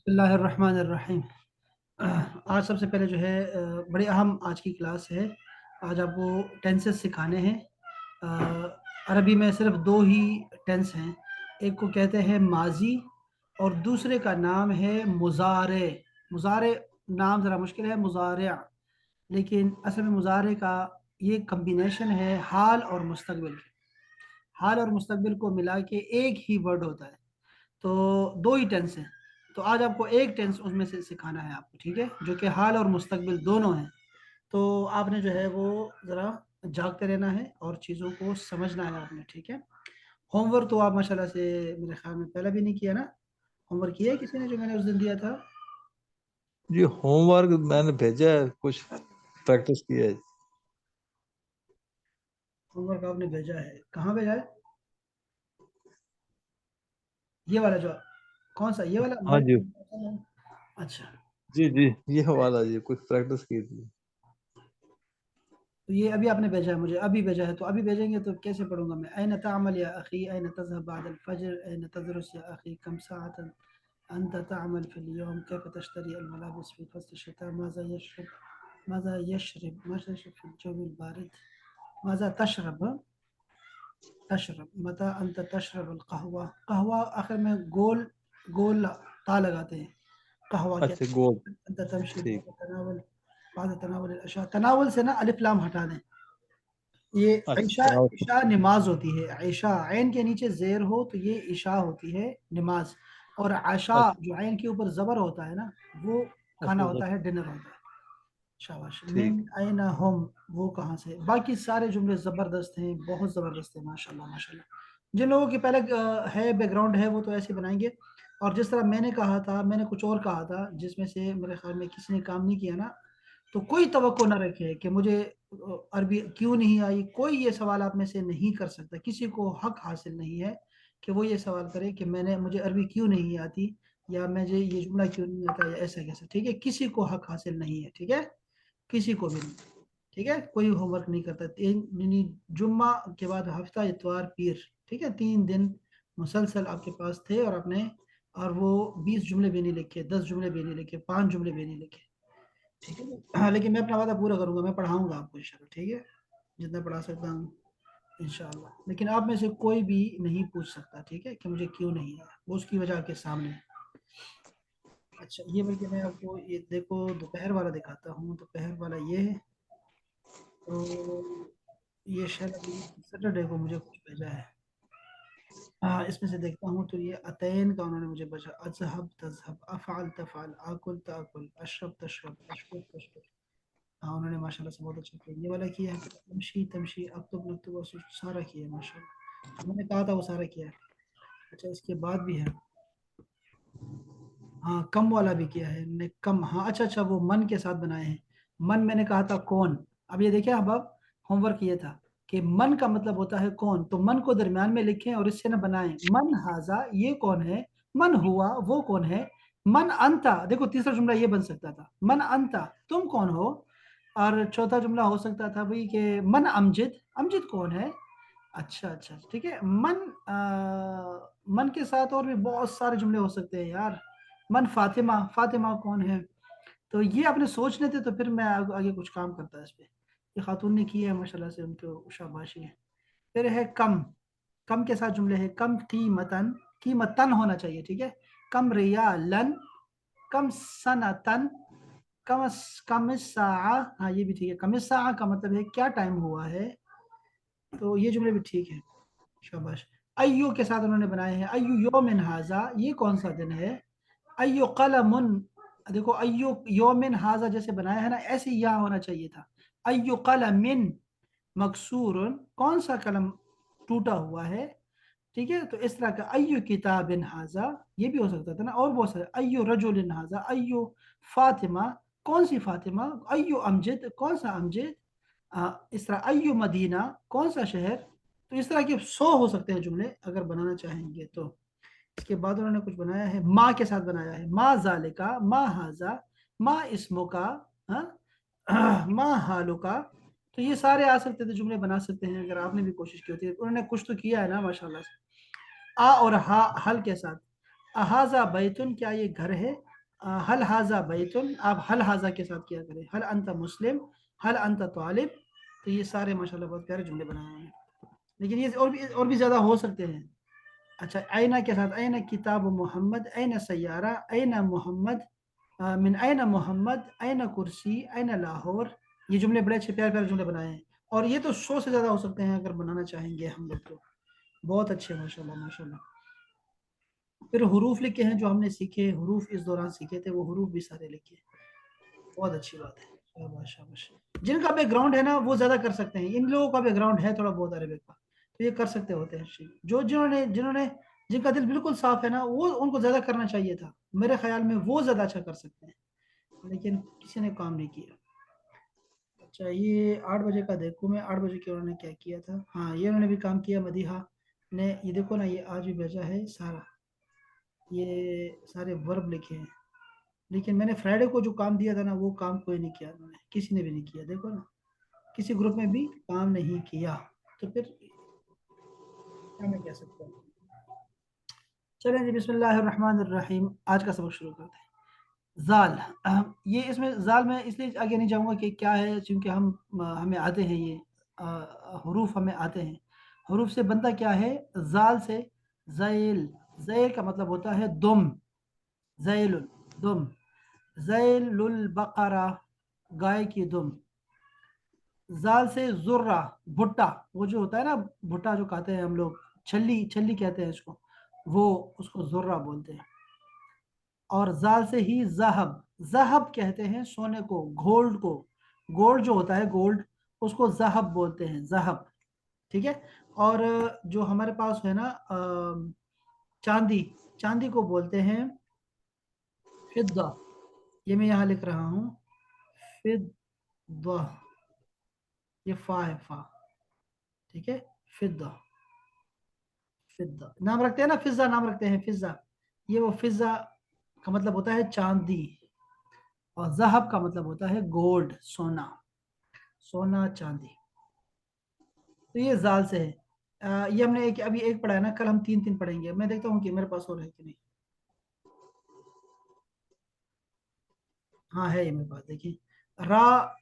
بسم اللہ الرحمن الرحیم۔ آج سب سے پہلے جو ہے بڑی اہم آج کی کلاس ہے۔ آج آپ کو ٹینسز سکھانے ہیں۔ عربی میں صرف دو ہی ٹینس ہیں، ایک کو کہتے ہیں ماضی اور دوسرے کا نام ہے مضارع۔ مضارع نام ذرا مشکل ہے، مضارع، لیکن اصل میں مضارع کا یہ کمبینیشن ہے حال اور مستقبل کی۔ حال اور مستقبل کو ملا کے ایک ہی ورڈ ہوتا ہے، تو دو ہی ٹینس ہیں۔ تو آج آپ کو ایک ٹینس اس میں سے سکھانا ہے آپ کو، ٹھیک ہے، جو کہ حال اور مستقبل دونوں ہیں۔ تو آپ نے جو ہے وہ ذرا جاگتے رہنا ہے اور چیزوں کو سمجھنا ہے آپ نے، ٹھیک ہے۔ ہوم ورک تو آپ ماشاءاللہ سے میرے خیال میں پہلے بھی نہیں کیا نا؟ ہوم ورک کیا ہے کسی نے جو میں نے اس دن دیا تھا؟ جی ہوم ورک میں نے بھیجا ہے، کچھ پریکٹس کیا ہے۔ ہوم ورک آپ نے بھیجا ہے، کہاں بھیجا ہے؟ یہ والا جو کون سا، یہ والا ہاں جی اچھا، جی یہ والا جی کچھ پریکٹس کی تھی۔ تو یہ ابھی آپ نے بھیجا ہے مجھے، ابھی بھیجا ہے، تو ابھی بھیجیں گے تو کیسے پڑھوں گا میں؟ این تعمل یا اخی، این تذهب بعد الفجر، این تدرس یا اخی، کم ساعة انت تعمل في اليوم، كيف تشتري الملابس في فصل الشتاء، ماذا يشرب في الجو البارد، ماذا تشرب متى انت تشرب القهوة، قهوة آخر میں گول تا لگاتے ہیں، قهوة کے اچھا گول، انت تمشي ٹھیک، بعد تناول العشاء، تناول سے نا الف لام ہٹا دیں، یہ اچھا عشاء نماز ہوتی ہے، عشاء عین کے نیچے زیر ہو تو یہ عشاء ہوتی ہے نماز، اور عشاء اچھا جو عین کے اوپر زبر ہوتا ہے نا وہ کھانا اچھا ہوتا ہے، ڈنر ہوتا ہے۔ شاباش، من ٹھیک۔ این ہم، وہ کہاں سے؟ باقی سارے جملے زبردست ہیں، بہت زبردست ہیں، ماشاءاللہ ماشاءاللہ۔ جن لوگوں کی پہلے ہے بیک گراؤنڈ ہے وہ تو ایسے بنائیں گے، اور جس طرح میں نے کہا تھا، میں نے کچھ اور کہا تھا جس میں سے میرے خیال میں کسی نے کام نہیں کیا نا، تو کوئی توقع نہ رکھے کہ مجھے عربی کیوں نہیں آئی، کوئی یہ سوال آپ میں سے نہیں کر سکتا، کسی کو حق حاصل نہیں ہے کہ وہ یہ سوال کرے کہ مجھے عربی کیوں نہیں آتی، یا مجھے یہ جملہ کیوں نہیں آتا، یا ایسا کیسا، ٹھیک ہے، کسی کو حق حاصل نہیں ہے، ٹھیک ہے، کسی کو بھی نہیں، ٹھیک ہے، کوئی ہوم ورک نہیں کرتا، یعنی جمعہ کے بعد ہفتہ، اتوار، پیر، ٹھیک ہے، 3 دن مسلسل آپ کے پاس تھے، اور آپ نے اور وہ 20 جملے بھی نہیں لکھے، 10 جملے بھی نہیں لکھے، 5 جملے بھی نہیں لکھے، ٹھیک ہے، ہاں، لیکن میں اپنا وعدہ پورا کروں گا، میں پڑھاؤں گا آپ کو انشاءاللہ، ٹھیک ہے، جتنا پڑھا سکتا ہوں انشاءاللہ، لیکن آپ میں سے کوئی بھی نہیں پوچھ سکتا، ٹھیک ہے، کہ مجھے کیوں نہیں ہے، وہ اس کی وجہ کے سامنے ہے۔ اچھا، یہ بلکہ میں آپ کو یہ دیکھو دوپہر والا دکھاتا ہوں، دوپہر والا یہ ہے، تو یہ شاید ابھی سیٹرڈے کو مجھے کچھ بھیجا ہے، اس میں سے دیکھتا ہوں، تو یہ اتین کا انہوں نے مجھے بچا، اذهب تذهب، افعل تفعل، آکل تاکل، اشرب تشرب، اشرب تشرب، ہاں انہوں نے ماشاءاللہ سے بہت اچھا کیا، یہ والا کیا ہے، پھر تمشی تمشی، اکتب نکتب، سارا کیا ہے ماشاءاللہ، میں نے کہا تھا وہ سارا کیا ہے۔ اچھا، اس کے بعد بھی ہے، ہاں کم والا بھی کیا ہے نے کم، ہاں اچھا وہ من کے ساتھ بنائے ہیں، من میں نے کہا تھا کون، اب یہ دیکھیں اب ہوم ورک یہ تھا کہ من کا مطلب ہوتا ہے کون، تو من کو درمیان میں لکھیں اور اس سے نہ بنائیں، من ہاذا یہ کون ہے، من ہوا وہ کون ہے، من انتا، دیکھو تیسرا جملہ یہ بن سکتا تھا، من انتا تم کون ہو، اور چوتھا جملہ ہو سکتا تھا بھائی کہ من امجد، امجد کون ہے، اچھا ٹھیک ہے، من کے ساتھ اور بھی بہت سارے جملے ہو سکتے ہیں یار، من فاطمہ، فاطمہ کون ہے، تو یہ آپ نے سوچ لیتے تو پھر میں آگے کچھ کام کرتا اس پہ، یہ خاتون نے کی ہے ماشاءاللہ سے، ان کو شاباشی ہے۔ پھر ہے کم، کم کے ساتھ جملے ہے، کم قیمتن، قیمتن ہونا چاہیے، ٹھیک ہے، کم ریالن، کم سنتن، کم الساعہ، ہاں یہ بھی ٹھیک ہے، کم الساعہ کا مطلب ہے کیا ٹائم ہوا ہے، تو یہ جملے بھی ٹھیک ہے، شاباش۔ ایو کے ساتھ انہوں نے بنائے ہیں، ایو یومن ہاذا، یہ کون سا دن ہے، ایو قلم، دیکھو ایو یومن ہاذا جیسے بنایا ہے نا، ایسے یا ہونا چاہیے تھا، ایو قلم مکسور، کون سا قلم ٹوٹا ہوا ہے، ٹھیک ہے، تو اس طرح کا ایو کتاب ہاذا یہ بھی ہو سکتا تھا نا، اور بہت سارے، ایو رجل ہاذا، ایو فاطمہ کون سی فاطمہ، ایو امجد کون سا امجد، اس طرح ایو مدینہ کون سا شہر، تو اس طرح کے 100 ہو سکتے ہیں جملے اگر بنانا چاہیں گے تو۔ اس کے بعد انہوں نے کچھ بنایا ہے، ما کے ساتھ بنایا ہے، ما ذالکا، ما ہاذا، ما اسمکا، ما حالکا، تو یہ سارے آ سکتے تھے جملے، بنا سکتے ہیں اگر آپ نے بھی کوشش کی ہوتی ہے، انہوں نے کچھ تو کیا ہے نا ماشاءاللہ سے۔ اور ہا حل کے ساتھ، احاذا بیتن، کیا یہ گھر ہے، हल हाजा बैतुन, आप हल हाजा के साथ किया करें, हल अंत मुस्लिम, हल अंत तालिब। तो ये सारे माशाल्लाह बहुत प्यारे जुमले बनाए हुए हैं, लेकिन ये और भी ज़्यादा हो सकते हैं। अच्छा, आइना के साथ, आइना किताब मोहम्मद, आइना सैयारा, आइना मोहम्मद, मिन आइना मोहम्मद, आइना कुर्सी, आइना लाहौर। ये जुमले बड़े अच्छे प्यारे प्यारे जुमले बनाए हैं, और ये तो 100 से ज़्यादा हो सकते हैं अगर बनाना चाहेंगे हम लोग तो। बहुत अच्छे, माशाल्लाह माशाल्लाह। फिर हरूफ लिखे हैं जो हमने सीखे, हरूफ इस दौरान सीखे थे, वो हरूफ भी सारे लिखे। बहुत अच्छी बात है, शाबाश शाबाश। जिनका बैकग्राउंड है ना वो ज़्यादा कर सकते हैं, इन लोगों का बैकग्राउंड है थोड़ा बहुत अरबिक का, तो ये कर सकते होते हैं। जो जिन्होंने जिन्होंने जिनका दिल बिल्कुल साफ है ना, वो उनको ज़्यादा करना चाहिए था, मेरे ख्याल में वो ज़्यादा अच्छा कर सकते हैं, लेकिन किसी ने काम नहीं किया। अच्छा, ये 8 बजे का देखूँ मैं, 8 बजे के उन्होंने क्या किया था। हाँ, ये उन्होंने भी काम किया, मदीहा ने। ये देखो ना, ये आज भी भेजा है सारा, ये सारे वर्ब लिखे हैं, लेकिन मैंने फ्राइडे को जो काम दिया था ना, वो काम कोई नहीं किया, उन्होंने किसी ने भी नहीं किया। देखो ना, किसी ग्रुप में भी काम नहीं किया, तो फिर क्या मैं कह सकता हूँ। चलें जी, बिस्मिल्लाहिर्रहमानिर्रहीम, आज का सबक शुरू करते हैं। जाल, ये इसमें जाल में इसलिए आगे नहीं जाऊंगा कि क्या है, क्योंकि हमें आते हैं ये हरूफ हमें आते हैं। हरूफ से बनता क्या है, जाल से ज़ैल, ज़ैल का मतलब होता है दुम, ज़ैलुल, दुम, ज़ैलुल बकरा, गाय की दुम। जाल से जुर्रा, भुट्टा, वो जो होता है ना, भुट्टा जो खाते हैं हम लोग, छल्ली, छल्ली कहते हैं इसको, वो, उसको जुर्रा बोलते हैं। और जाल से ही जहब, जहब कहते हैं सोने को, गोल्ड को, गोल्ड जो होता है गोल्ड, उसको जहब बोलते हैं, जहब। ठीक है। और जो हमारे पास है ना चांदी, चांदी को बोलते हैं फिद्दा। ये मैं यहाँ लिख रहा हूँ, फिद्दा, ये फा है, फा। ठीक है, फिद्दा, फिज्जा नाम रखते हैं ना, फिज्जा नाम रखते हैं, फिज्जा। ये वो फिज्जा का मतलब होता है चांदी, और जहब का मतलब होता है गोल्ड, सोना, सोना चांदी। तो ये जाल से है। ये हमने अभी एक पढ़ा है ना, कल हम तीन तीन पढ़ेंगे। मैं देखता हूँ कि मेरे पास और है कि नहीं। हाँ है, ये मेरे पास, देखिए। रा,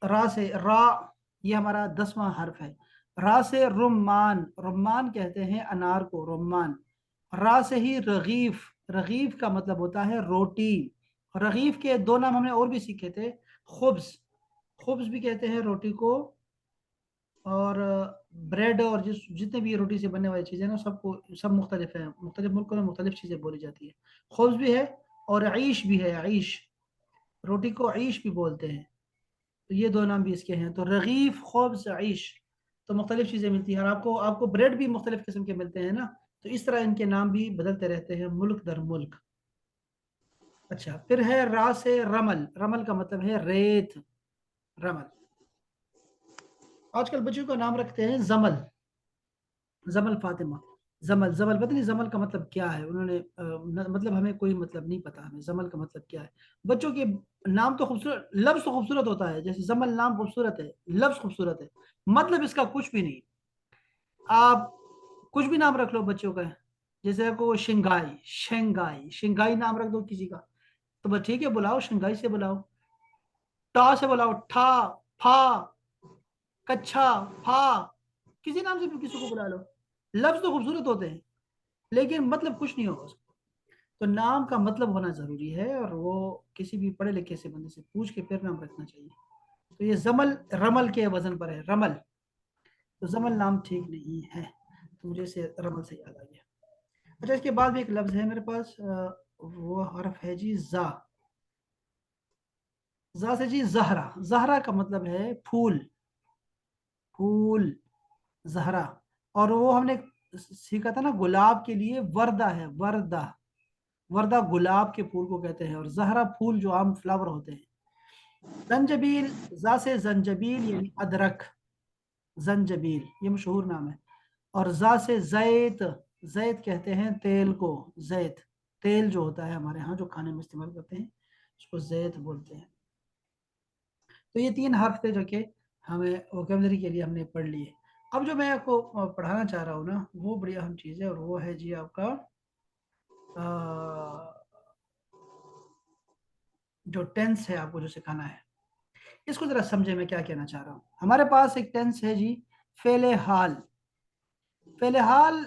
रा से रा, ये हमारा 10वां हर्फ है। रा से रुम्मान, रुम्मान कहते हैं अनार को, रुम्मान। रा से ही रगीफ, रगीफ का मतलब होता है रोटी। रगीफ के दो नाम हमने और भी सीखे थे, खुब्स, खुब्स भी कहते हैं रोटी को, और ब्रेड, और जितने भी रोटी से बनने वाली चीज़ें ना, सबको, सब मुख्तलिफ है, मुख्तलिफ मुल्कों में मुख्तलिफ चीज़ें बोली जाती है। खुब्स भी है और आइश भी है, आइश, रोटी को आइश भी बोलते हैं। तो ये दो नाम भी इसके हैं, तो रगीफ, खुब्स, आइश, तो मुख्तलिफ चीज़ें मिलती हैं। और आपको आपको ब्रेड भी मुख्तलिफ किस्म के मिलते हैं ना, तो इस तरह इनके नाम भी बदलते रहते हैं मुल्क दर मुल्क। अच्छा, फिर है रा से रमल, रमल का मतलब है रेत, रमल। आजकल बच्चों का नाम रखते हैं जमल, जमल फातिमा, जमल, जमल पता नहीं जमल का मतलब क्या है, उन्होंने मतलब हमें कोई मतलब नहीं पता, हमें जमल का मतलब क्या है। बच्चों के नाम तो खूबसूरत, लफ्ज तो खूबसूरत होता है, जैसे जमल नाम खूबसूरत है, लफ्ज खूबसूरत है, मतलब इसका कुछ भी नहीं। आप कुछ भी नाम रख लो बच्चों का, जैसे को शिंगाई, शेंगाई, शिंगाई नाम रख दो किसी का, तो बस ठीक है, बुलाओ, शिंगाई से बुलाओ, टा से बुलाओ, ठा, फा, कच्छा, फा, किसी नाम से भी किसी को बुला लो, लफ्ज तो खूबसूरत होते हैं, लेकिन मतलब कुछ नहीं होगा उसका। तो नाम का मतलब होना जरूरी है, और वो किसी भी पढ़े लिखे से बंदे से पूछ के फिर नाम रखना चाहिए। तो ये जमल रमल के वजन पर है, रमल, तो जमल नाम ठीक नहीं है, तो मुझे से रमल से याद आ गया। अच्छा, इसके बाद भी एक लफ्ज है मेरे पास, वो हरफ है जी जा, जा से जी जहरा, जहरा का मतलब है फूल, फूल, जहरा। और वो हमने सीखा था ना, गुलाब के लिए वर्दा है, वर्दा, वर्दा गुलाब के फूल को कहते हैं, और जहरा फूल जो आम फ्लावर होते हैं। जंजबील, जा से जंजबील यानी अदरक, जंजबील, ये मशहूर नाम है। और जा से जैत, जैत कहते हैं तेल को, जैत, तेल जो होता है हमारे यहाँ जो खाने में इस्तेमाल करते हैं, उसको जैत बोलते हैं। तो ये तीन हर्फ थे जो कि हमें वोकेबलरी के लिए हमने पढ़ लिए। अब जो मैं आपको पढ़ाना चाह रहा हूँ ना, वो बड़ी अहम चीज़ है, और वो है जी आपका जो टेंस है आपको जो सिखाना है, इसको जरा समझे मैं क्या कहना चाह रहा हूँ। हमारे पास एक टेंस है जी, फेले हाल। फेले हाल,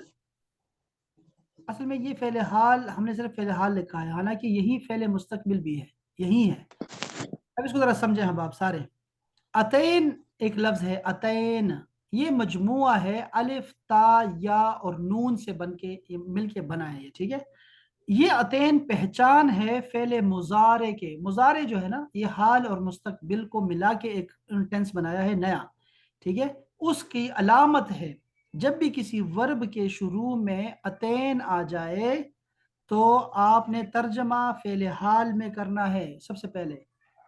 असल में ये फेले हाल हमने सिर्फ फेले हाल लिखा है, हालांकि यही फेले मुस्तकबिल भी है, यही है। अब इसको जरा समझे हम आप सारे। अतैन एक लफ्ज है, अतैन, ये मजमुआ है अलिफ ता या और नून से बन के ये मिल के बना है ये, ठीक है। ये अतैन पहचान है फेले मुजारे के। मुजारे जो है ना, ये हाल और मुस्तकबिल को मिला के एक टेंस बनाया है नया, ठीक है। उसकी अलामत है जब भी किसी वर्ब के शुरू में अतैन आ जाए तो आपने तर्जमा फेले हाल में करना है सबसे पहले,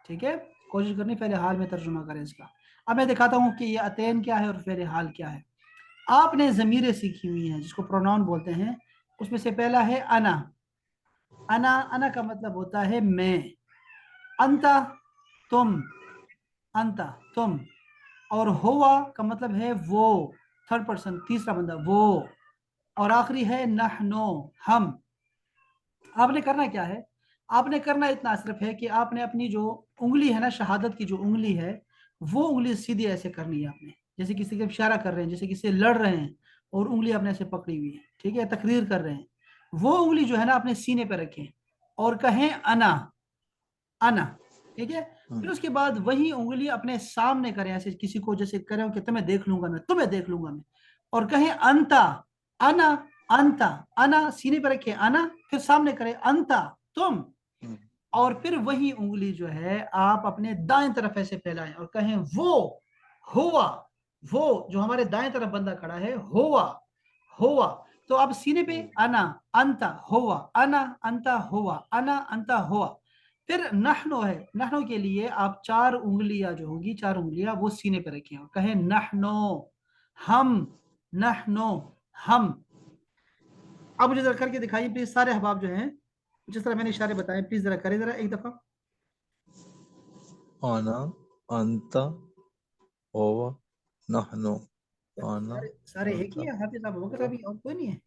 ठीक है। कोशिश करनी फेले हाल में तर्जुमा करें इसका। अब मैं दिखाता हूँ कि ये अतैन क्या है और फेले हाल क्या है। आपने ज़मीरें सीखी हुई हैं जिसको प्रोनाउन बोलते हैं, उसमें से पहला है अना। अना, अना का मतलब होता है मैं। अंता, तुम, अंता तुम। और हुआ का मतलब है वो, थर्ड पर्सन तीसरा बंदा वो। और आखिरी है नहनो, हम। आपने करना क्या है, आपने करना इतना सिर्फ है कि आपने अपनी जो उंगली है ना, शहादत की जो उंगली है, वो उंगली सीधी ऐसे करनी है आपने, जैसे किसी के इशारा कर रहे हैं, जैसे किसी से लड़ रहे हैं और उंगली आपने ऐसे पकड़ी हुई है, ठीक है, तकरीर कर रहे हैं। वो उंगली जो है ना अपने सीने पे रखें और कहें अना, अना, ठीक है। फिर उसके बाद वही उंगली अपने सामने करें, ऐसे किसी को जैसे करें कि तुम्हें देख लूंगा मैं, तुम्हें देख लूंगा मैं, और कहें अंता, अना, अंता, अना सीने पे रखे अना, फिर सामने करें अंता, तुम। और फिर वही उंगली जो है आप अपने दाएं तरफ ऐसे फैलाएं और कहें वो, हुआ, वो जो हमारे दाएं तरफ बंदा खड़ा है, हुआ, हुआ। तो आप सीने पे अना, अंता, हुआ, अना, अंता, हुआ, अना, अंता, हुआ। फिर नहनो है, नहनो के लिए आप चार उंगलियां जो होगी, चार उंगलियां वो सीने पे रखें और कहें नहनो, हम, नहनो, हम। अब मुझे जरा करके दिखाइए प्लीज सारे अहबाब जो हैं, जिस तरह मैंने इशारे बताए, प्लीज जरा करें जरा एक दफा। आना, अंता, होवा, नहनो, आना, सारे सारे एक ही अंता, है, हाफिज साहब वक्त अभी और कोई नहीं है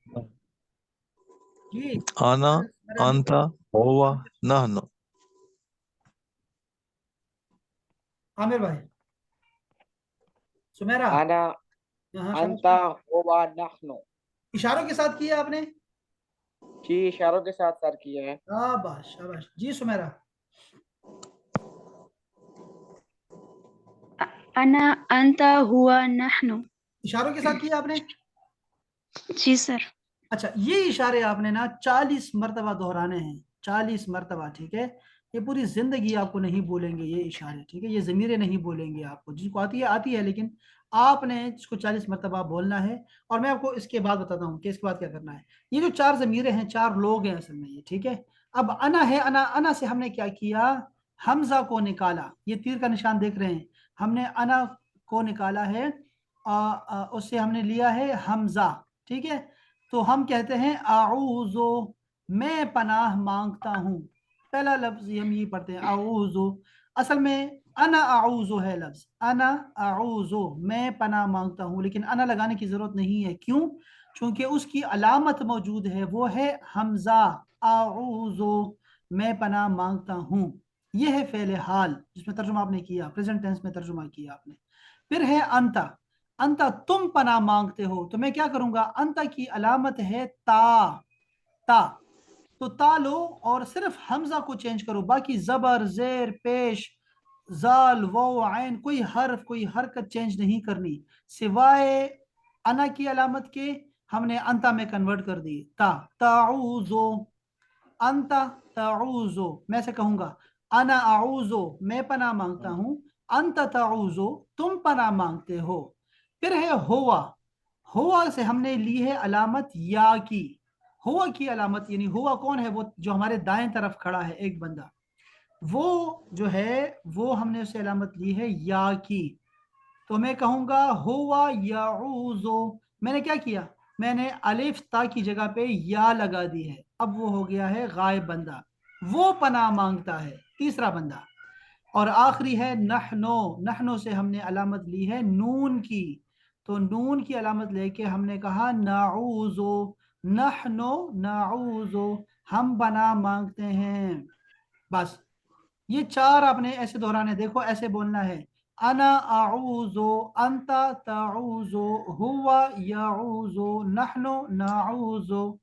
जी। आना, मेरा अंता, होवा, नहनो। आमिर भाई, सुमेरा, अना हाँ शाबाश, अंता हुवा नहनु। इशारों के साथ किया आपने, जी इशारों के साथ सर किया है। शाबाश शाबाश जी। सुमेरा, अना अंता हुआ नहनु। इशारों के साथ किया आपने। जी सर। अच्छा, ये इशारे आपने ना 40 मरतबा दोहराने हैं, 40 मरतबा, ठीक है। ये पूरी जिंदगी आपको नहीं बोलेंगे ये इशारे, ठीक है। ये जमीरें नहीं बोलेंगे आपको, जिसको आती है लेकिन आपने इसको 40 मरतबा बोलना है। और मैं आपको इसके बाद बताता हूँ कि इसके बाद क्या करना है। ये जो चार जमीरें हैं, चार लोग हैं असल में ये, ठीक है। अब अना है, अना, अना से हमने क्या किया, हमजा को निकाला, ये तीर का निशान देख रहे हैं, हमने अना को निकाला है, उससे हमने लिया है हमजा, ठीक है। तो हम कहते हैं आऊज़ो, मैं पनाह मांगता हूँ। पहला लफ्ज हम ये पढ़ते हैं आऊज़ो, असल में अना आऊज़ो है लफ्ज, अना आऊज़ो, मैं पनाह मांगता हूँ, लेकिन अना लगाने की जरूरत नहीं है, क्यों, क्योंकि उसकी अलामत मौजूद है, वो है हमजा, आऊज़ो, मैं पनाह मांगता हूँ। ये है फेले हाल जिसमें तर्जुमा आपने किया, प्रेजेंट टेंस में तर्जुमा किया आपने। फिर है अंता, अंता तुम पनाह मांगते हो, तो मैं क्या करूंगा, अंता की अलामत है ता, ता, तो ता लो और सिर्फ हमजा को चेंज करो, बाकी जबर, जेर, पेश, जाल, वो, आइन, कोई हर्फ, कोई हरकत चेंज नहीं करनी, सिवाय अना की अलामत के हमने अंता में कन्वर्ट कर दी, ता, ताऊजो, अंता ताऊजो, मैं से कहूंगा अना आऊजो, मैं पनाह मांगता हूं, अंत ताऊजो, तुम पनाह मांगते हो। फिर है हुआ, हुआ से हमने ली है अलामत या की, हुआ की अलामत, यानी हुआ कौन है, वो जो हमारे दाएं तरफ खड़ा है एक बंदा, वो जो है वो हमने उसे अलामत ली है या की। तो मैं कहूंगा हुआ याऊजो, मैंने क्या किया, मैंने अलिफ ता की जगह पे या लगा दी है, अब वो हो गया है गायब बंदा, वो पनाह मांगता है तीसरा बंदा। और आखिरी है नहनो, नहनो से हमने अलामत ली है नून की, तो नून की अलामत लेके हमने कहा नाऊजो, नहनो नाऊजो, हम पनाह मांगते हैं, बस। ये चार आपने ऐसे दोहराने, देखो ऐसे बोलना है, अना आऊज़ो, अंता ताऊज़ो, हुवा याऊज़ो, नहनो नाऊज़ो।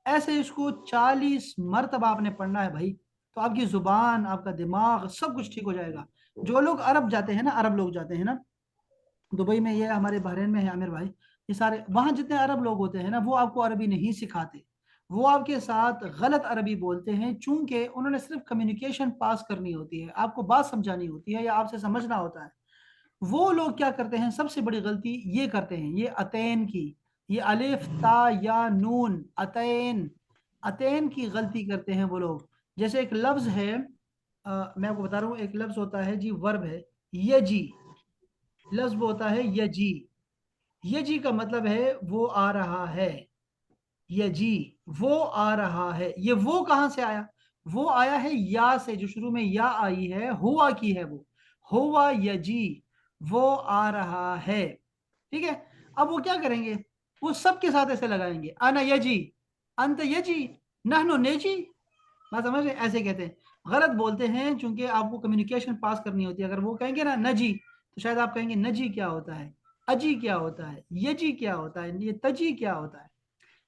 ऐसे इसको 40 मरतबा आपने पढ़ना है भाई, तो आपकी जुबान, आपका दिमाग, सब कुछ ठीक हो जाएगा। जो लोग अरब जाते हैं ना, अरब लोग जाते हैं ना, दुबई में, ये हमारे बहरीन में है आमिर भाई, ये सारे वहाँ जितने अरब लोग होते हैं ना, वो आपको अरबी नहीं सिखाते, वो आपके साथ गलत अरबी बोलते हैं, चूंकि उन्होंने सिर्फ कम्युनिकेशन पास करनी होती है, आपको बात समझानी होती है या आपसे समझना होता है। वो लोग क्या करते हैं, सबसे बड़ी गलती ये करते हैं, ये अतैन की, ये अलिफ ता या नून, अतैन, अतैन की गलती करते हैं वो लोग। जैसे एक लफ्ज है, मैं आपको बता रहा हूँ, एक लफ्ज होता है जी, वर्ब है यजी, लफ्ज वो होता है यजी, यजी का मतलब है वो आ रहा है, यजी, वो आ रहा है। ये वो कहाँ से आया, वो आया है या से, जो शुरू में या आई है, हुआ की है वो, हुआ यजी, वो आ रहा है। ठीक है, अब वो क्या करेंगे, वो सबके साथ ऐसे लगाएंगे, अना यजी, अंत यजी, नहनो नेजी। बात समझ रहे हैं? ऐसे कहते हैं, गलत बोलते हैं, चूंकि आपको कम्युनिकेशन पास करनी होती है। अगर वो कहेंगे ना नजी, तो शायद आप कहेंगे नजी क्या होता है, अजी क्या होता है, यजी क्या होता है, ये तजी क्या होता है।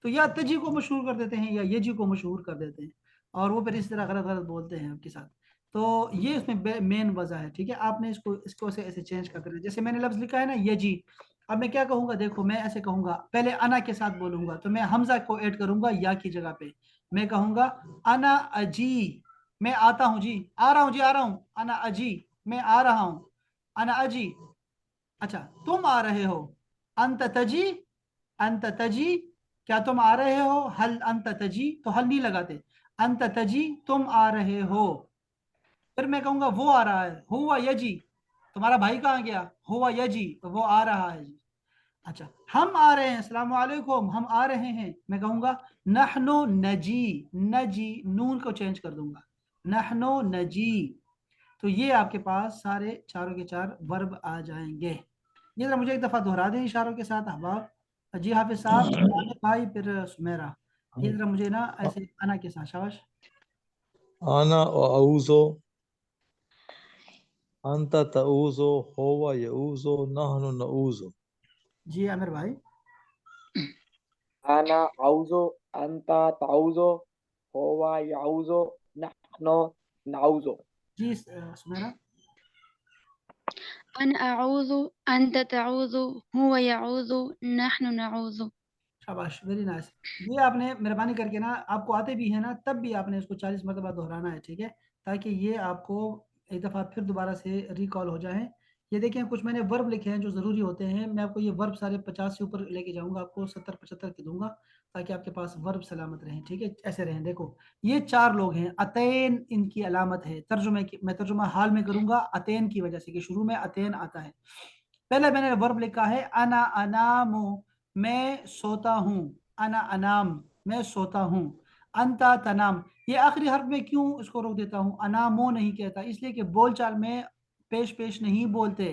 तो या तजी को मशहूर कर देते हैं या यजी को मशहूर कर देते हैं, और वो फिर इस तरह गलत गलत बोलते हैं आपके साथ। तो ये इसमें मेन वजह है। ठीक है, आपने इसको इसको ऐसे ऐसे चेंज कर देना। जैसे मैंने लफ्ज लिखा है ना यजी, अब मैं क्या कहूंगा, देखो मैं ऐसे कहूंगा, पहले अना के साथ बोलूंगा, तो मैं हमजा को ऐड करूंगा या की जगह पे, मैं कहूंगा अना अजी, मैं आता हूँ जी, आ रहा हूँ जी, आ रहा हूँ, अना अजी, मैं आ रहा हूँ, अना अजी। अच्छा, तुम आ रहे हो, अंत तजी, अंत तजी, क्या तुम आ रहे हो, हल अंत तजी, तो हल नहीं लगाते, अंत तजी, तुम आ रहे हो। फिर मैं कहूंगा वो आ रहा है, हुआ यजी, तुम्हारा भाई कहाँ गया, हुआ यजी, तो वो आ रहा है जी। अच्छा, हम आ रहे हैं, अस्सलाम वालेकुम, हम आ रहे हैं, मैं कहूंगा नहनो नजी, नजी, नून को चेंज कर दूंगा, नहनो नजी। तो ये आपके पास सारे चारों के चार वर्ब आ जाएंगे। ये जरा मुझे एक दफा दोहरा दें इशारों के साथ अहबाब जी, हाफिज साहब, आमिर भाई, फिर सुमेरा, ये जरा मुझे ना ऐसे अना के साथ, शाबाश। आना आऊज़ो, अंता ताऊज़ो, होवा याऊज़ो, नहनु नाऊज़ो। जी आमिर भाई। अना आऊज़ो, अंता ताऊज़ो, हुवा याऊज़ो, नहनो नाऊज़ो। जी सुमेरा। أنا أعوذ أنت تعوذ هو يعوذ نحن نعوذ. शाबाश, वेरी नाइस। ये आपने मेहरबानी करके ना, आपको आते भी है ना, तब भी आपने इसको 40 मरतबा दोहराना है, ठीक है, ताकि ये आपको एक दफ़ा फिर दोबारा से रिकॉल हो जाए। ये देखें, कुछ मैंने वर्ब लिखे हैं जो ज़रूरी होते हैं, मैं आपको ये वर्ब सारे 50 से ऊपर लेके जाऊंगा, आपको 70-75 के दूंगा, ताकि आपके पास वर्ब सलामत रहें। ठीक है, ऐसे रहें। देखो, ये चार लोग हैं, अतैन इनकी अलामत है, तर्जुमे की मैं तर्जुमा हाल में करूंगा अतैन की वजह से, कि शुरू में अतैन आता है। पहले मैंने वर्ब लिखा है अना अनामो, मैं सोता हूँ, अना अनाम, मैं सोता हूँ, अंता तनाम। ये आखिरी हर्फ में क्यों इसको रोक देता हूँ, अनामो नहीं कहता, इसलिए कि बोलचाल में पेश पेश नहीं बोलते,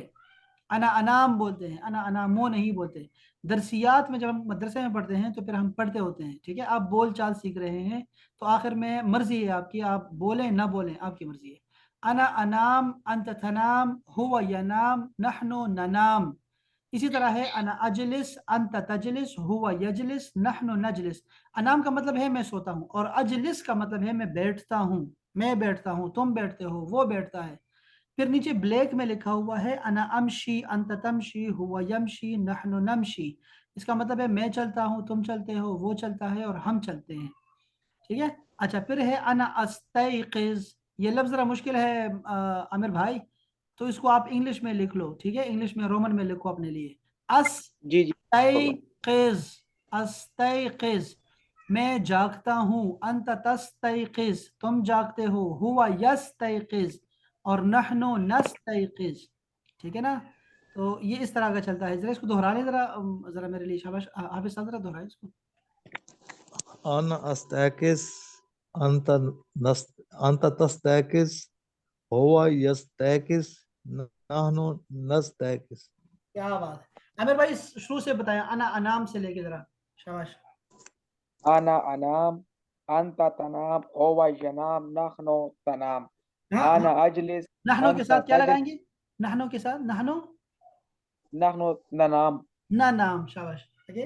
अना अनाम बोलते हैं, अना अनामो नहीं बोलते। दरसियात में जब हम मदरसे में पढ़ते हैं तो फिर हम पढ़ते होते हैं। ठीक है, आप बोल चाल सीख रहे हैं, तो आखिर में मर्जी है आपकी, आप बोलें ना बोलें आपकी मर्जी है। अना अनाम, अंत तनाम, हुवा यनाम, नहनो ननाम। इसी तरह है अना अजलिस, अंत तजलिस, हुवा यजलिस, नहनो नजलिस। अनाम का मतलब है मैं सोता हूँ, और अजलिस का मतलब है मैं बैठता हूँ, मैं बैठता हूँ, तुम बैठते हो, वो बैठता है। फिर नीचे ब्लैक में लिखा हुआ है अना अमशी, अंत तमशी, हुवा यमशी, नहनु नमशी। इसका मतलब है मैं चलता हूँ, तुम चलते हो, वो चलता है, और हम चलते हैं। ठीक है। अच्छा, फिर है अना अस्तैक़िज़। ये लफ्ज़ ज़रा मुश्किल है आमिर भाई, तो इसको आप इंग्लिश में लिख लो। ठीक है, इंग्लिश में रोमन में लिखो अपने लिए, जी जी होगा। अस्तैक़िज़, अस्तैक़िज़, मैं जागता हूँ, अंत तस्तैक़िज़, तुम जागते हो, हुवा यस्तैक़िज़, और नहनो नस्तैक़िज़। ठीक है ना, तो ये इस तरह का चलता है। जरा इसको दोहरा लें, जरा मेरे लिए, शाबाश हाफिज साहब, जरा दोहराएं इसको। आना अस्ताकिस, अंता नस अंता तस्ताकिस, होवा यस्ताकिस, नहनु नस्ताकिस। क्या बात है आमिर भाई, शुरू से बताया, अना अनाम से लेके जरा, शाबाश। अना अनाम, अंता तनाम, हुवा यनाम, नहनो तनाम। हाँ, أنا أجلس नहनो के أنت साथ क्या تجلس लगाएंगे? नहनो के साथ नहनो نحن ننام ना नाम, शाबाश। ओके,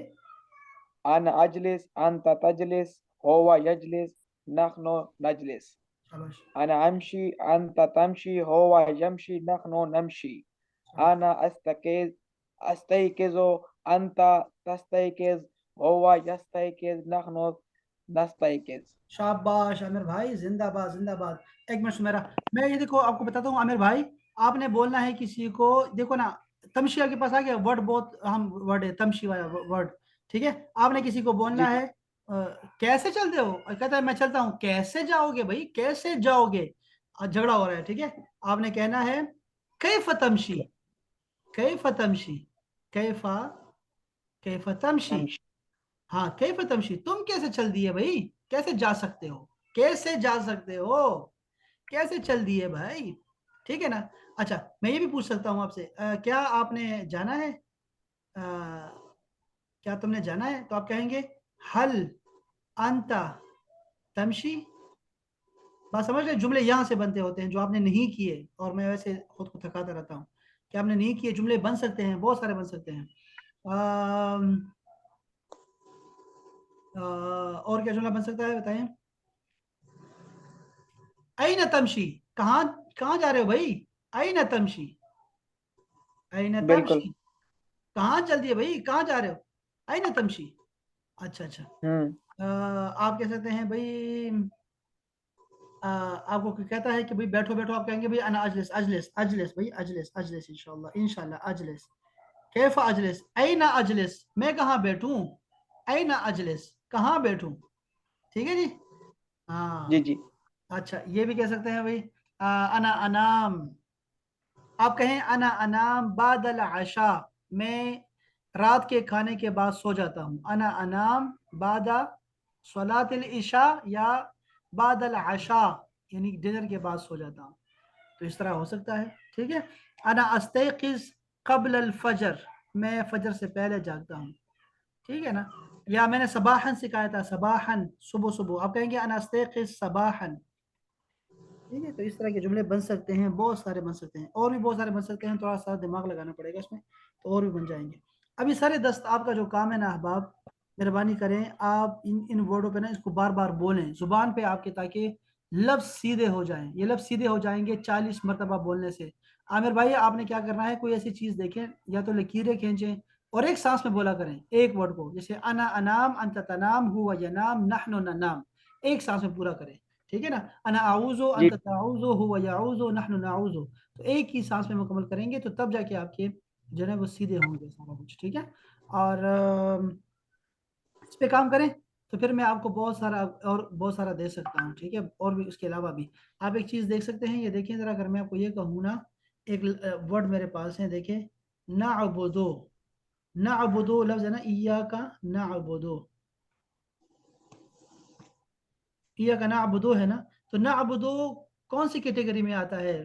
أنا أجلس أنت تجلس هو يجلس نحن نجلس शाबाश, أنا أمشي أنت تمشي هو يمشي نحن نمشي शाबाश, أنا أستيقظ أنت تستيقظ هو يستيقظ نحن نستيقظ शाबाश आमिर भाई, जिंदाबाद जिंदाबाद। एक मिनट मेरा, मैं ये देखो आपको बताता हूँ आमिर भाई, आपने बोलना है किसी को, देखो ना, तमशिया के पास आ गया वर्ड, बहुत अहम वर्ड है तमशी वाला वर्ड, ठीक है। आपने किसी को बोलना जी है कैसे चलते हो, और कहता है मैं चलता हूँ, कैसे जाओगे भाई, कैसे जाओगे, झगड़ा हो रहा है, ठीक है। आपने कहना है कैफ तमशी, कैफ तमशी, कैफा, कैफ तमशी, نمشي हाँ कैफ तमशी, तुम कैसे चल दिए भाई, कैसे जा सकते हो, कैसे जा सकते हो, कैसे चल दिए भाई, ठीक है ना। अच्छा, मैं ये भी पूछ सकता हूँ आपसे, क्या आपने जाना है, क्या तुमने जाना है, तो आप कहेंगे हल अंता तमशी। बात समझ रहे, जुमले यहाँ से बनते होते हैं जो आपने नहीं किए, और मैं वैसे खुद को थकाता रहता हूँ कि आपने नहीं किए, जुमले बन सकते हैं, बहुत सारे बन सकते हैं। और क्या जुमला बन सकता है बताएं। अईन तमशी, कहाँ, कहाँ जा रहे हो भाई, अईन तमशी, अईन बिल्कुल तमशी, कहाँ चल दिए भाई, कहाँ जा रहे हो, अईन तमशी। अच्छा अच्छा, आप कह सकते हैं भाई, आपको कोई कहता है कि भाई बैठो बैठो, आप कहेंगे भाई अना अजलिस, अजलिस अजलिस भाई, अजलिस अजलिस, इंशाल्लाह इंशाल्लाह अजलिस। कैफ अजलिस, अईना अजलिस, मैं कहाँ बैठूं, अईना अजलिस, कहाँ बैठूं, ठीक है जी। जी हाँ, जी अच्छा, ये भी कह सकते हैं भाई, अना अनाम, आप कहें अना अनाम बादल आशा, मैं रात के खाने के बाद सो जाता हूँ, अना अनाम बादा सलातिल इशा, या बादल आशा, यानी डिनर के बाद सो जाता हूँ, तो इस तरह हो सकता है, ठीक है। अना अस्तैक़िज़ क़ब्ल अल फजर, मैं फजर से पहले जागता हूँ, ठीक है ना। या मैंने सबाहन सिखाया था, सबाहन सुबह सुबह, आप कहेंगे अना अस्तैक़िज़ सबाहन, ठीक है। तो इस तरह के जुमले बन सकते हैं, बहुत सारे बन सकते हैं, और भी बहुत सारे बन सकते हैं, थोड़ा सा दिमाग लगाना पड़ेगा इसमें, तो और भी बन जाएंगे। अभी सारे दस्त आपका जो काम है ना अहबाब, मेहरबानी करें आप इन इन वर्डों पे ना इसको बार बार बोलें जुबान पे आपके, ताकि लफ्ज सीधे हो जाएं, ये लफ्ज सीधे हो जाएंगे 40 मरतबा बोलने से। आमिर भाई, आपने क्या करना है, कोई ऐसी चीज देखें, या तो लकीरें खींचें और एक सांस में बोला करें एक वर्ड को, जैसे अना अनाम, अंत तनाम, हुआ यनाम, नहनु ननाम, एक सांस में पूरा करें, ठीक है ना। अना आऊज़ो जी अंत ताऊज़ो हुवा याऊज़ो नहनु नाऊज़ो, तो एक ही सांस में मुकम्मल करेंगे, तो तब जाके आपके जो है वो सीधे होंगे सारा कुछ, ठीक है। और इस पे काम करें, तो फिर मैं आपको बहुत सारा और बहुत सारा दे सकता हूँ, ठीक है, और भी उसके अलावा भी आप एक चीज़ देख सकते हैं, ये देखिए ज़रा, अगर मैं आपको ये कहूँ ना, एक वर्ड मेरे पास है, देखिए, नाअबुदो, नाअबुदो लफ्ज़ है ना, इया का नाअबुदो, इया का नाअबुदो है ना, तो नाअबुदो कौन सी कैटेगरी में आता है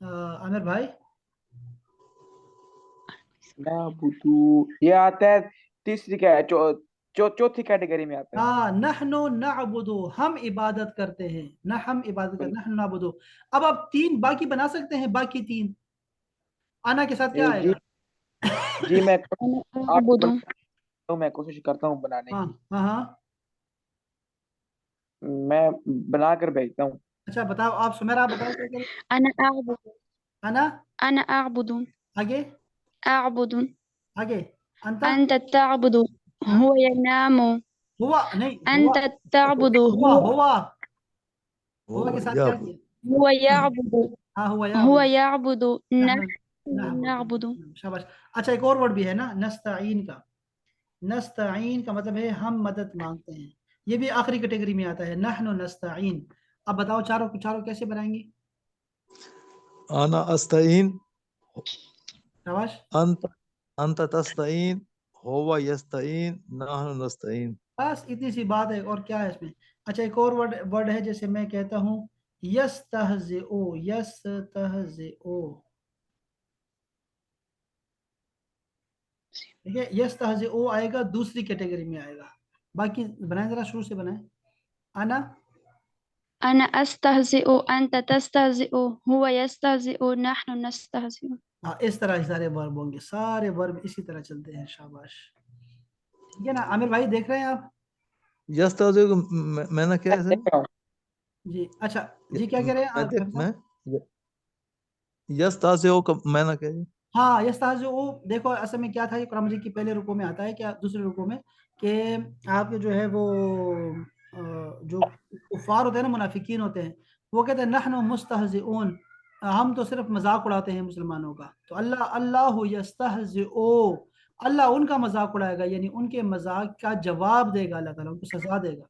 आमिर भाई। नाबुदू ये आता है तीसरी क्या चौथी कैटेगरी में आता है हाँ, नहनो नाबुदो, हम इबादत करते हैं ना, हम इबादत करते हैं, नहनो नाबुदो। अब आप तीन बाकी बना सकते हैं, बाकी तीन, आना के साथ क्या जी आएगा। जी मैं أنا आपको أعبد बनाता हूँ मैं कोशिश करता हूँ बनाने हाँ की हाँ हाँ, मैं बना कर भेजता हूँ अच्छा बताओ, आप सुमेरा, आप बताओ क्या करें। أنا أعبد आना, أنا أعبد आगे, أعبد आगे, अंता, أنت تعبد हाँ, هو ينام हुआ नहीं, हुआ, أنت تعبد हुआ هو हुआ, हुआ के वो साथ या क्या किया। هو يعبد हाँ, हुआ या هو अबुदो, يعبد नहनो نحن नअबुदो, نعبد शाबाश। अच्छा, एक और वर्ड भी है ना, नस्तईन का, नस्तईन का मतलब है हम मदद मांगते हैं, ये भी आखिरी कैटेगरी में आता है, नहनु नस्तईन। अब बताओ चारों चारों कैसे बनाएंगे, आना अस्तईन, शाबाश, अंत अंत तस्तईन, हुवा यस्तईन, नहनु नस्तईन। बस इतनी सी बात है, और क्या है इसमें। अच्छा, एक और वर्ड वर्ड है, जैसे मैं कहता हूँ यस्तहज़िउ, यस्तहज़िउ, ठीक है, यस्तहज़िउ आएगा, दूसरी कैटेगरी में आएगा। बाकी बनाए, जरा शुरू से बनाए, आना, أنا أستهزئ أنت تستهزئ هو يستهزئ نحن نستهزئ. हाँ, इस तरह सारे वर्ब होंगे, सारे वर्ब इसी तरह चलते हैं। शाबाश, ठीक है ना आमिर भाई, देख रहे हैं आप? यस्ताज़िउ को मैंने क्या है सर? देख रहा हूँ। जी अच्छा, जी क्या कह रहे हैं आप? मैं यस्ताज़िउ का मैंने क्या है? हाँ, यस्ताहज़िउ, देखो असल में क्या था, ये कुरान मजीद की पहले रुकू में आता है, क्या दूसरे रुकू में, कि आपके जो है वो जो कुफार होते हैं ना, मुनाफिकीन होते हैं, वो कहते हैं नहनु मुस्तहज़िऊन, हम तो सिर्फ मजाक उड़ाते हैं मुसलमानों का। तो अल्लाह अल्लाहु यस्तहज़िउ, अल्लाह उनका मजाक उड़ाएगा, यानी उनके मजाक का जवाब देगा, अल्लाह ताला उनको सजा देगा।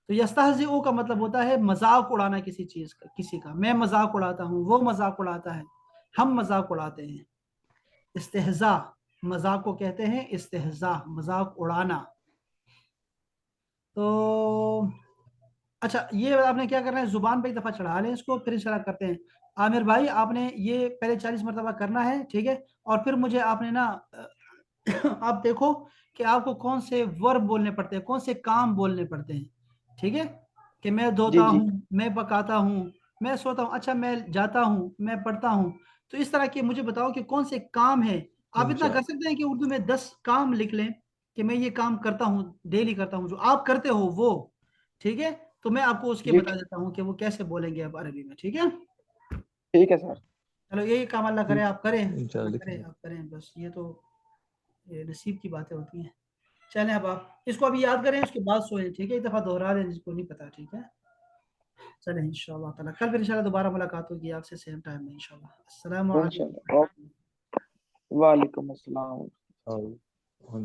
तो यस्तहज़िउ का मतलब होता है मजाक उड़ाना किसी चीज का, किसी का। मैं मजाक उड़ाता हूँ, वो मजाक उड़ाता है, हम मजाक उड़ाते हैं। इस्तेहजा, मजाक को कहते हैं इस्तेहजा, मजाक उड़ाना। तो अच्छा, ये आपने क्या करना है, जुबान पे एक दफा चढ़ा लें इसको, फिर इंशाल्लाह करते हैं। आमिर भाई, आपने ये पहले 40 मरतबा करना है, ठीक है? और फिर मुझे आपने ना आप देखो कि आपको कौन से वर्ब बोलने पड़ते हैं, कौन से काम बोलने पड़ते हैं, ठीक है? कि मैं धोता जी जी हूँ, मैं पकाता हूँ, मैं सोता हूँ, अच्छा मैं जाता हूँ, मैं पढ़ता हूँ। तो इस तरह के मुझे बताओ कि कौन से काम है। आप इतना कर सकते हैं कि उर्दू में 10 काम लिख लें कि मैं ये काम करता हूँ, डेली करता हूँ, जो आप करते हो वो, ठीक है? तो मैं आपको उसके जी बता देता हूँ कि वो कैसे बोलेंगे अब अरबी में, ठीक है? ठीक है सर। चलो, यही काम अल्लाह करे, आप करें, इंशाल्लाह अल्लाह करे लिखेंगे। आप करें, बस ये तो ये नसीब की बातें होती हैं। चलें, अब आप इसको अभी याद करें, उसके बाद सोएं, ठीक है? एक दफ़ा दोहरा लें जिसको नहीं पता, ठीक है? चलें, इंशाल्लाह ताला कल फिर इंशाल्लाह दोबारा मुलाकात होगी आपसे सेम टाइम में इंशाल्लाह। अस्सलाम वालेकुम। इंशाल्लाह। वालेकुम अस्सलाम। और